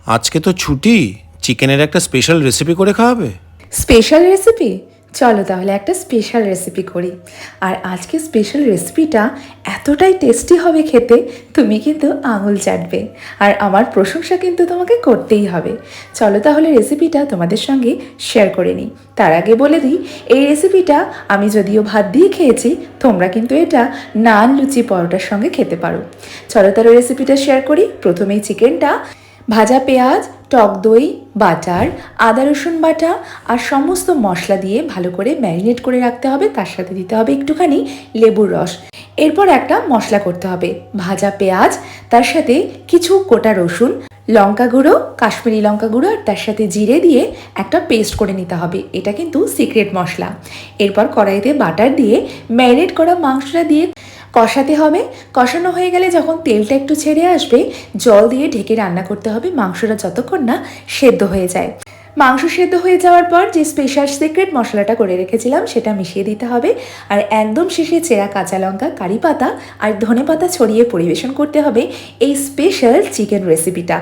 আজকে তো ছুটি, চিকেনের একটা স্পেশাল রেসিপি করে খাওয়াবে? Special recipe? চলো তাহলে একটা স্পেশাল রেসিপি করি। আর আজকে স্পেশাল রেসিপিটা এতটাই টেস্টি হবে খেতে, তুমি কিন্তু আঙুল চাটবে। আর আমার প্রশংসা কিন্তু তোমাকে করতেই হবে। চলো তাহলে রেসিপিটা তোমাদের সঙ্গে শেয়ার করে নিই। তার আগে বলে দিই, এই রেসিপিটা আমি যদিও ভাত দিয়ে খেয়েছি, তোমরা কিন্তু এটা নান, লুচি, পরোটার সঙ্গে খেতে পারো। চলো তাহলে রেসিপিটা শেয়ার করি। প্রথমেই চিকেনটা ভাজা পেঁয়াজ, টক দই, বাটার, আদা রসুন বাটা আর সমস্ত মশলা দিয়ে ভালো করে ম্যারিনেট করে রাখতে হবে। তার সাথে দিতে হবে একটুখানি লেবুর রস। এরপর একটা মশলা করতে হবে, ভাজা পেঁয়াজ, তার সাথে কিছু গোটা রসুন, লঙ্কা গুঁড়ো, কাশ্মীরি লঙ্কা গুঁড়ো আর তার সাথে জিরে দিয়ে একটা পেস্ট করে নিতে হবে। এটা কিন্তু সিক্রেট মশলা। এরপর কড়াইতে বাটার দিয়ে ম্যারিনেট করা মাংসটা দিয়ে কষাতে হবে। কষানো হয়ে গেলে যখন তেলটা একটু ছেড়ে আসবে, জল দিয়ে ঢেকে রান্না করতে হবে মাংসটা যতক্ষণ না সেদ্ধ হয়ে যায়। মাংস সেদ্ধ হয়ে যাওয়ার পর যে স্পেশাল সিক্রেট মশলাটা করে রেখেছিলাম সেটা মিশিয়ে দিতে হবে। আর একদম শেষে চেরা কাঁচা লঙ্কা, কারি পাতা আর ধনে পাতা ছড়িয়ে পরিবেশন করতে হবে এই স্পেশাল চিকেন রেসিপিটা।